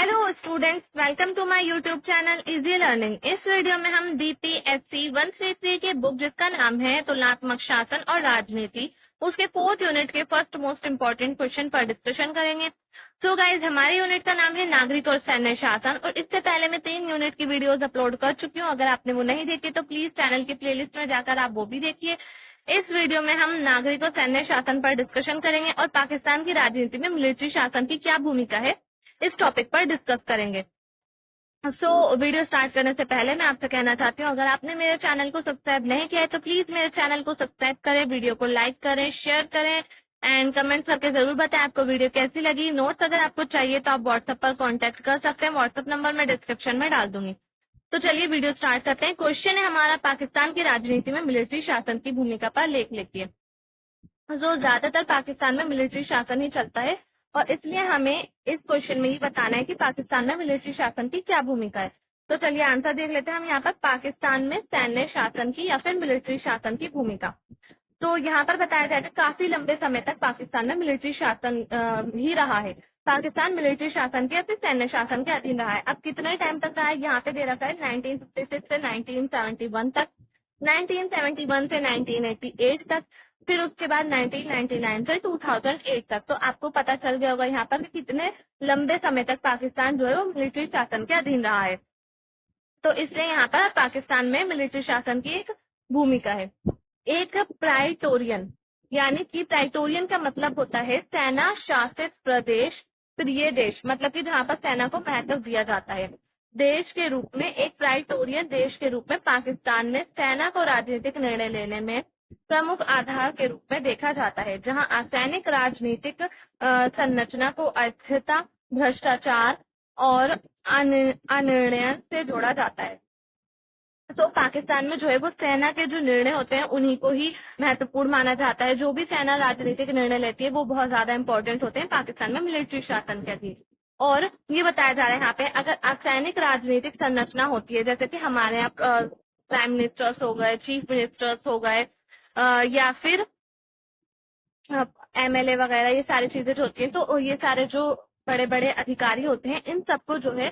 Hello students, welcome to my YouTube channel easy learning. इस video में हम BPSC 133 के बुक जिसका नाम है तुलनात्मक शासन और राजनीति, उसके 4th यूनिट के फर्स्ट मोस्ट इम्पोर्टेंट क्वेश्चन पर डिस्कशन करेंगे। सो गाइज, हमारे यूनिट का नाम है नागरिक और सैन्य शासन और इससे पहले मैं 3 यूनिट की वीडियोस अपलोड कर चुकी हूँ। अगर आपने वो नहीं देखी तो प्लीज चैनल की प्लेलिस्ट में जाकर आप वो भी देखिए। इस वीडियो में हम नागरिक और सैन्य शासन पर डिस्कशन करेंगे और पाकिस्तान की राजनीति में मिलिट्री शासन की क्या भूमिका है इस टॉपिक पर डिस्कस करेंगे। वीडियो स्टार्ट करने से पहले मैं आपसे कहना चाहती हूँ, अगर आपने मेरे चैनल को सब्सक्राइब नहीं किया है तो प्लीज मेरे चैनल को सब्सक्राइब करें, वीडियो को लाइक करें, शेयर करें एंड कमेंट करके जरूर बताएं आपको वीडियो कैसी लगी। नोट्स अगर आपको चाहिए तो आप व्हाट्सएप पर कॉन्टेक्ट कर सकते हैं, व्हाट्सएप नंबर मैं डिस्क्रिप्शन में डाल दूंगी। तो चलिए वीडियो स्टार्ट करते हैं। क्वेश्चन है हमारा, पाकिस्तान की राजनीति में मिलिट्री शासन की भूमिका पर लेख लिखिए। ज्यादातर पाकिस्तान में मिलिट्री शासन ही चलता है और इसलिए हमें इस क्वेश्चन में ही बताना है कि पाकिस्तान में मिलिट्री शासन की क्या भूमिका है। तो चलिए आंसर देख लेते हैं हम यहाँ पर, पाकिस्तान में सैन्य शासन की या फिर मिलिट्री शासन की भूमिका। तो यहाँ पर बताया जाता है काफी लंबे समय तक पाकिस्तान में मिलिट्री शासन ही रहा है। पाकिस्तान मिलिट्री शासन के या फिर सैन्य शासन के अधीन रहा है। अब कितने टाइम तक रहा है यहाँ पे दे रखा है 1956 से 1971 तक, 1971 से 1988 तक, फिर उसके बाद 1999 से 2008 तक। तो आपको पता चल गया होगा यहाँ पर कि कितने लंबे समय तक पाकिस्तान जो है वो मिलिट्री शासन के अधीन रहा है। तो इसलिए यहाँ पर पाकिस्तान में मिलिट्री शासन की एक भूमिका है। एक प्राइटोरियन, यानी कि प्राइटोरियन का मतलब होता है सेना शासित प्रदेश, प्रिय देश, मतलब कि जहाँ पर सेना को महत्व दिया जाता है। देश के रूप में एक प्राइटोरियन देश के रूप में पाकिस्तान में सेना को राजनीतिक निर्णय लेने में प्रमुख आधार के रूप में देखा जाता है, जहाँ असैनिक राजनीतिक संरचना को अस्थिरता, भ्रष्टाचार और अनिर्णय से जोड़ा जाता है। तो पाकिस्तान में जो है वो सेना के जो निर्णय होते हैं उन्हीं को ही महत्वपूर्ण माना जाता है। जो भी सेना राजनीतिक निर्णय लेती है वो बहुत ज्यादा इंपॉर्टेंट होते हैं पाकिस्तान में मिलिट्री शासन के अधीन। और ये बताया जा रहा है यहाँ पे, अगर असैनिक राजनीतिक संरचना होती है, जैसे कि हमारे यहाँ प्राइम मिनिस्टर्स हो गए, चीफ मिनिस्टर्स हो गए, या फिर एमएलए वगैरह, ये सारी चीजें जो होती हैं, तो ये सारे जो बड़े बड़े अधिकारी होते हैं इन सबको जो है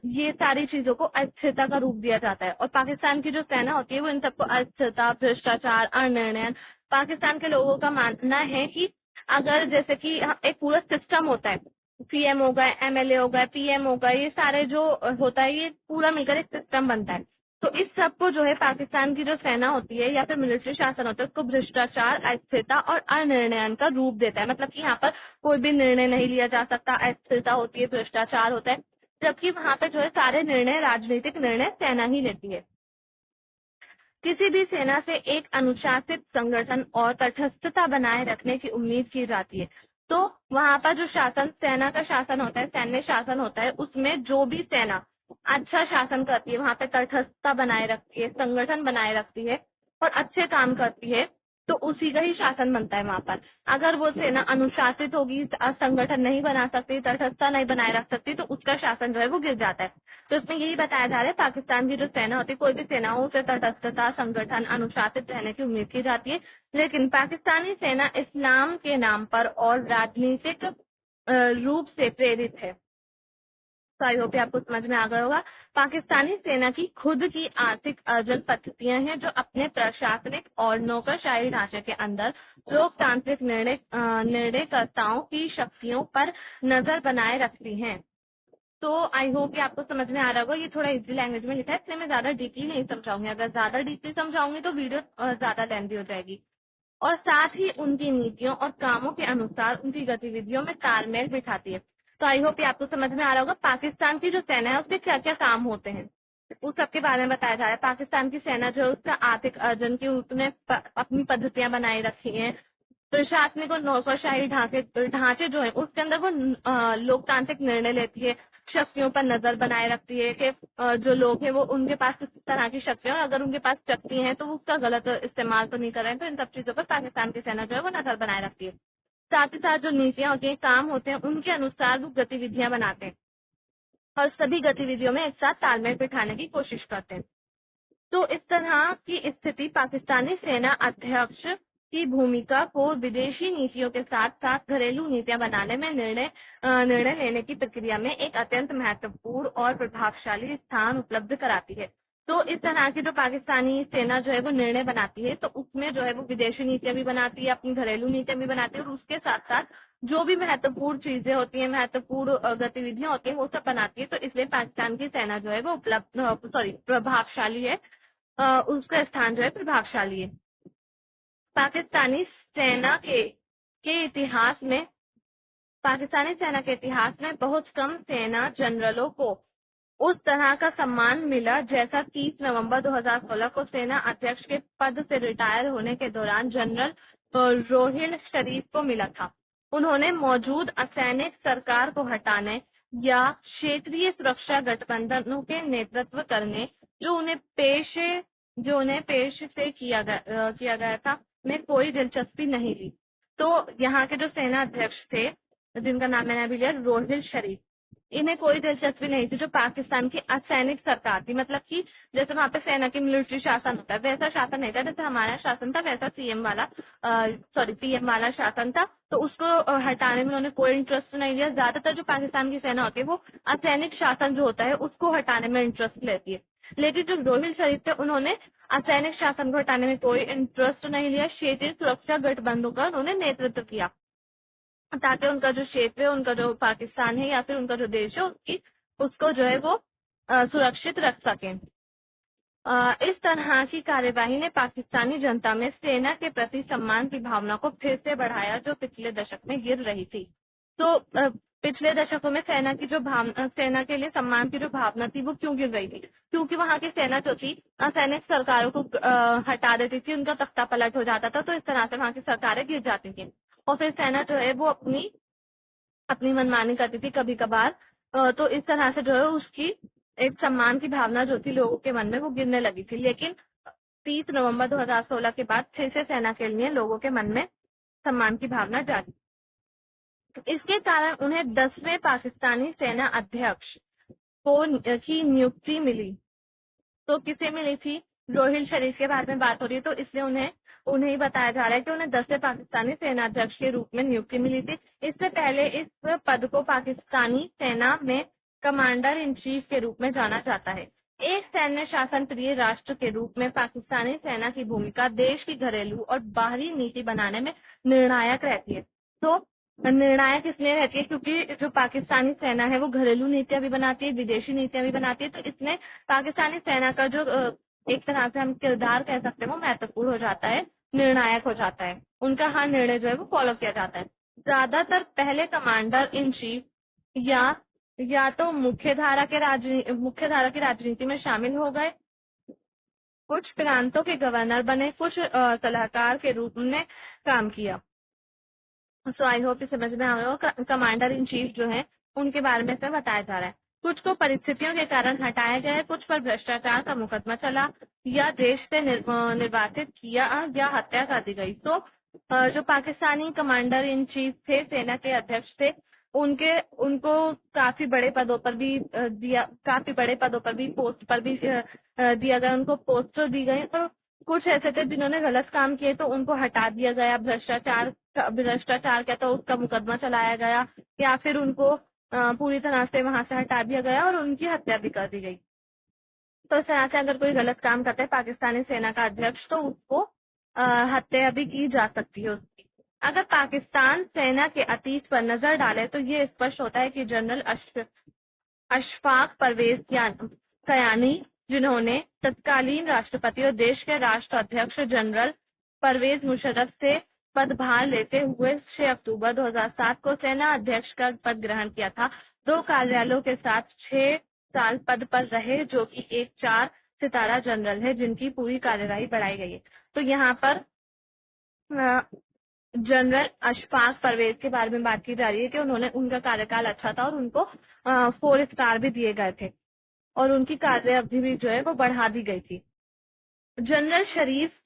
ये सारी चीजों को अस्थिरता का रूप दिया जाता है। और पाकिस्तान की जो सेना होती है वो इन सबको अस्थिरता, भ्रष्टाचार, अनिर्णय, पाकिस्तान के लोगों का मानना है कि अगर जैसे कि एक पूरा सिस्टम होता है, सीएम हो गए, एमएलए हो गए, पीएम हो गए, ये सारे जो होता है ये पूरा मिलकर एक सिस्टम बनता है। तो इस सब को जो है पाकिस्तान की जो सेना होती है या फिर मिलिट्री शासन होता है उसको भ्रष्टाचार, अस्थिरता और अनिर्णयन का रूप देता है। मतलब कि यहाँ पर कोई भी निर्णय नहीं लिया जा सकता, अस्थिरता होती है, भ्रष्टाचार होता है, जबकि वहाँ पे जो है सारे निर्णय, राजनीतिक निर्णय सेना ही लेती है। किसी भी सेना से एक अनुशासित संगठन और तटस्थता बनाए रखने की उम्मीद की जाती है। तो वहाँ पर जो शासन, सेना का शासन होता है, सैन्य शासन होता है, उसमें जो भी सेना अच्छा शासन करती है, वहाँ पे तटस्थता बनाए रखती है, संगठन बनाए रखती है और अच्छे काम करती है, तो उसी का ही शासन बनता है वहाँ पर। अगर वो सेना अनुशासित होगी, संगठन नहीं बना सकती, तटस्थता नहीं बनाए रख सकती, तो उसका शासन जो है वो गिर जाता है। तो इसमें यही बताया जा रहा है पाकिस्तान की जो सेना होती है, कोई भी सेना हो, उसे तटस्थता, संगठन, अनुशासित रहने की उम्मीद की जाती है। लेकिन पाकिस्तानी सेना इस्लाम के नाम पर और राजनीतिक रूप से प्रेरित है। तो आई होप आपको समझ में आ गया होगा। पाकिस्तानी सेना की खुद की आर्थिक अर्जन पद्धतियां हैं जो अपने प्रशासनिक और नौकरशाही ढांचे के अंदर लोकतांत्रिक निर्णयकर्ताओं की शक्तियों पर नजर बनाए रखती हैं। तो आई होप ये आपको समझ में आ रहा होगा। ये थोड़ा इजी लैंग्वेज में लिखा है, इसलिए मैं ज्यादा डीपली नहीं समझाऊंगी। अगर ज्यादा डीपली समझाऊंगी तो वीडियो ज्यादा लेंथी हो जाएगी। और साथ ही उनकी नीतियों और कामों के अनुसार उनकी गतिविधियों में तालमेल बिठाती है। तो आई होप ये आपको समझ में आ रहा होगा पाकिस्तान की जो सेना है उसके क्या क्या काम होते हैं, उस सबके बारे में बताया जा रहा है। पाकिस्तान की सेना जो है उसका आर्थिक अर्जन की उसने अपनी पद्धतियां बनाई रखी हैं। प्रशासनिक और नौकरशाही ढांचे जो है उसके अंदर वो लोकतांत्रिक निर्णय लेती है, शक्तियों पर नजर बनाए रखती है कि जो लोग हैं वो उनके पास किस तरह की शक्तियां, अगर उनके पास शक्ति हैं तो वो उसका गलत इस्तेमाल तो नहीं कर रहे हैं। तो इन सब चीजों पर पाकिस्तान की सेना जो है वो नजर बनाए रखती है। साथ ही साथ जो नीतियां होती हैं, काम होते हैं, उनके अनुसार वो गतिविधियां बनाते हैं और सभी गतिविधियों में एक साथ तालमेल बिठाने की कोशिश करते हैं। तो इस तरह की स्थिति पाकिस्तानी सेना अध्यक्ष की भूमिका को विदेशी नीतियों के साथ साथ घरेलू नीतियां बनाने में निर्णय लेने की प्रक्रिया में एक अत्यंत महत्वपूर्ण और प्रभावशाली स्थान उपलब्ध कराती है। तो इस तरह की जो पाकिस्तानी सेना जो है वो निर्णय बनाती है, तो उसमें जो है वो विदेशी नीतियां भी बनाती है, अपनी घरेलू नीतियां भी बनाती है, और उसके साथ साथ जो भी महत्वपूर्ण चीजें होती हैं, महत्वपूर्ण गतिविधियां होती हैं, वो सब बनाती है। तो इसलिए पाकिस्तान की सेना जो है वो प्रभावशाली है, उसका स्थान जो है प्रभावशाली है। पाकिस्तानी सेना के इतिहास में पाकिस्तानी सेना के इतिहास में बहुत कम सेना जनरलों को उस तरह का सम्मान मिला जैसा 30 नवंबर 2016 को सेना अध्यक्ष के पद से रिटायर होने के दौरान जनरल रोहिल शरीफ को मिला था। उन्होंने मौजूद असैनिक सरकार को हटाने या क्षेत्रीय सुरक्षा गठबंधनों के नेतृत्व करने जो उन्हें पेश से किया गया था में कोई दिलचस्पी नहीं ली। तो यहाँ के जो सेना अध्यक्ष थे, जिनका नाम मैंने अभी लिया, रोहिल शरीफ, इन्हें कोई दिलचस्पी नहीं थी जो पाकिस्तान की असैनिक सरकार थी। मतलब कि जैसे वहाँ पे सेना की मिलिट्री शासन होता है, वैसा शासन नहीं था। जैसे हमारा शासन था वैसा पीएम वाला शासन था। तो उसको हटाने में उन्होंने कोई इंटरेस्ट नहीं लिया। ज्यादातर जो पाकिस्तान की सेना होती है वो असैनिक शासन जो होता है उसको हटाने में इंटरेस्ट लेती है। लेकिन जो रोहिल शरीफ थे, उन्होंने असैनिक शासन को हटाने में कोई इंटरेस्ट नहीं लिया। क्षेत्रीय सुरक्षा गठबंधनों का उन्होंने नेतृत्व किया ताकि उनका जो क्षेत्र है, उनका जो पाकिस्तान है या फिर उनका जो देश है, उसको जो है वो सुरक्षित रख सकें। इस तरह की कार्यवाही ने पाकिस्तानी जनता में सेना के प्रति सम्मान की भावना को फिर से बढ़ाया जो पिछले दशक में गिर रही थी। तो पिछले दशकों में सेना के लिए सम्मान की जो भावना थी वो क्यों गिर रही थी? क्योंकि वहाँ की सेना जो थी असैनिक सरकारों को हटा देती थी, उनका तख्ता पलट हो जाता था। तो इस तरह से वहाँ की सरकारें गिर जाती थी और फिर सेना जो है वो अपनी मनमानी करती थी कभी कभार। तो इस तरह से जो है उसकी एक सम्मान की भावना जो थी लोगों के मन में वो गिरने लगी थी। लेकिन 30 नवंबर 2016 के बाद फिर से सेना के लिए लोगों के मन में सम्मान की भावना जागी। इसके कारण उन्हें 10वें पाकिस्तानी सेना अध्यक्ष की नियुक्ति मिली। तो किसे मिली थी? रोहिल शरीफ के बारे में बात हो रही है, तो इसलिए उन्हें ही बताया जा रहा है कि उन्हें 10वें पाकिस्तानी सेना अध्यक्ष के रूप में नियुक्ति मिली थी। इससे पहले इस पद को पाकिस्तानी सेना में कमांडर इन चीफ के रूप में जाना जाता है। एक सैन्य शासन प्रिय राष्ट्र के रूप में पाकिस्तानी सेना की भूमिका देश की घरेलू और बाहरी नीति बनाने में निर्णायक रहती है। तो निर्णायक इसलिए रहती है क्योंकि जो पाकिस्तानी सेना है वो घरेलू नीतियां भी बनाती है, विदेशी नीतियां भी बनाती है। तो इसमें पाकिस्तानी सेना का जो एक तरह से हम किरदार कह सकते हैं वो महत्वपूर्ण हो जाता है, निर्णायक हो जाता है। उनका हर निर्णय जो है वो फॉलो किया जाता है। ज्यादातर पहले कमांडर इन चीफ या तो मुख्य धारा की राजनीति में शामिल हो गए, कुछ प्रांतों के गवर्नर बने, कुछ सलाहकार के रूप में काम किया। सो आई होप समझ में आ गया। कमांडर इन चीफ जो है उनके बारे में से बताया जा रहा है। कुछ को परिस्थितियों के कारण हटाया गया है, कुछ पर भ्रष्टाचार का मुकदमा चला या देश से निर्वासित किया या हत्या कर दी गई। तो जो पाकिस्तानी कमांडर इन चीफ थे, सेना के अध्यक्ष थे, उनको काफी बड़े पदों पर भी पोस्ट पर भी दिया गया, उनको पोस्ट दी गई। और कुछ ऐसे थे जिन्होंने गलत काम किए तो उनको हटा दिया गया, भ्रष्टाचार क्या तो उसका मुकदमा चलाया गया या फिर उनको पूरी तरह से वहां से हटा दिया गया और उनकी हत्या भी कर दी गई। तो इस तरह से अगर कोई गलत काम करता है पाकिस्तानी सेना का अध्यक्ष तो उसको हत्या भी की जा सकती है उसकी। अगर पाकिस्तान सेना के अतीत पर नजर डाले तो ये स्पष्ट होता है कि जनरल अशफाक परवेज कयानी, जिन्होंने तत्कालीन राष्ट्रपति और देश के राष्ट्र अध्यक्ष जनरल परवेज मुशर्रफ से पदभार लेते हुए 6 अक्टूबर 2007 को सेना अध्यक्ष का पद ग्रहण किया था। 2 कार्यालयों के साथ 6 साल पद पर रहे, जो कि एक 4 सितारा जनरल है जिनकी पूरी कार्यवाही बढ़ाई गई है। तो यहाँ पर जनरल अशफाक परवेज के बारे में बात की जा रही है कि उनका कार्यकाल अच्छा था और उनको 4 स्टार भी दिए गए थे और उनकी कार्य अवधि भी जो है वो बढ़ा दी गई थी। जनरल शरीफ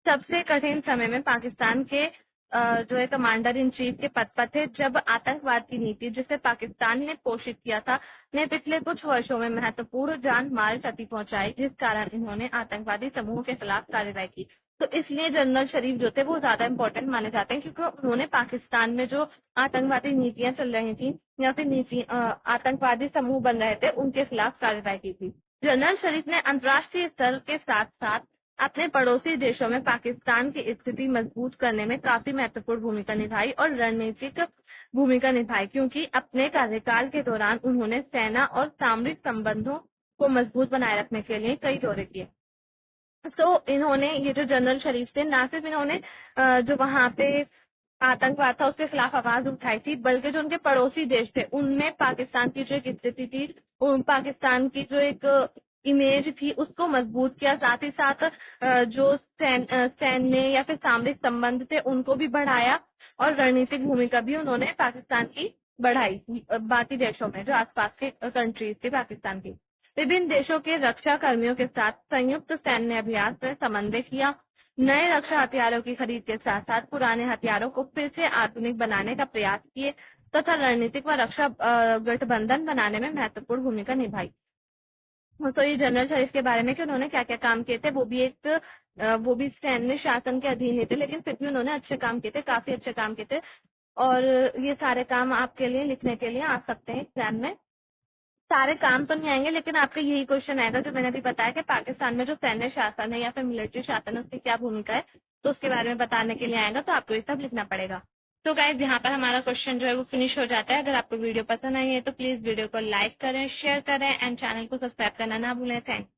सबसे कठिन समय में पाकिस्तान के जो है कमांडर इन चीफ के पद पर थे, जब आतंकवाद की नीति जिसे पाकिस्तान ने पोषित किया था ने पिछले कुछ वर्षों में महत्वपूर्ण जान माल क्षति पहुंचाई, जिस कारण इन्होंने आतंकवादी समूह के खिलाफ कार्रवाई की। तो इसलिए जनरल शरीफ जो थे वो ज्यादा इम्पोर्टेंट माने जाते हैं, क्योंकि उन्होंने पाकिस्तान में जो आतंकवादी नीतियां चल रही थी या फिर आतंकवादी समूह बन रहे थे उनके खिलाफ कार्रवाई की थी। जनरल शरीफ ने अंतर्राष्ट्रीय स्तर के साथ साथ अपने पड़ोसी देशों में पाकिस्तान की स्थिति मजबूत करने में काफी महत्वपूर्ण भूमिका निभाई और रणनीतिक भूमिका निभाई, क्योंकि अपने कार्यकाल के दौरान उन्होंने सेना और सामरिक संबंधों को मजबूत बनाए रखने के लिए कई दौरे किए। तो इन्होंने, ये जो जनरल शरीफ थे, ना सिर्फ इन्होंने जो वहां पे आतंकवाद था उसके खिलाफ आवाज उठाई थी, बल्कि जो उनके पड़ोसी देश थे उनमें पाकिस्तान की जो एक स्थिति थी, पाकिस्तान की जो एक इमेज थी उसको मजबूत किया। साथ ही साथ जो सैन्य या फिर सामरिक संबंध थे उनको भी बढ़ाया और रणनीतिक भूमिका भी उन्होंने पाकिस्तान की बढ़ाई बाकी देशों में जो आसपास के कंट्रीज थी पाकिस्तान की। विभिन्न देशों के रक्षा कर्मियों के साथ संयुक्त सैन्य अभ्यास में समन्वय किया। नए रक्षा हथियारों की खरीद के साथ साथ पुराने हथियारों को फिर से आधुनिक बनाने का प्रयास किए तथा रणनीतिक व रक्षा गठबंधन बनाने में महत्वपूर्ण भूमिका निभाई। तो ये जनरल शरीफ के बारे में कि उन्होंने क्या क्या काम किए थे, वो भी सैन्य शासन के अधीन ही थे, लेकिन फिर भी उन्होंने अच्छे काम किए थे, काफी अच्छे काम किए थे। और ये सारे काम आपके लिए लिखने के लिए आ सकते हैं एग्जाम में। सारे काम तो नहीं आएंगे, लेकिन आपका यही क्वेश्चन आएगा जो मैंने अभी बताया कि पाकिस्तान में जो सैन्य शासन है या फिर मिलिट्री शासन है उसकी क्या भूमिका है, तो उसके बारे में बताने के लिए आएगा, तो आपको ये सब लिखना पड़ेगा। तो गाइस, यहाँ पर हमारा क्वेश्चन जो है वो फिनिश हो जाता है। अगर आपको वीडियो पसंद आई है तो प्लीज वीडियो को लाइक करें, शेयर करें एंड चैनल को सब्सक्राइब करना ना भूलें। थैंक्स।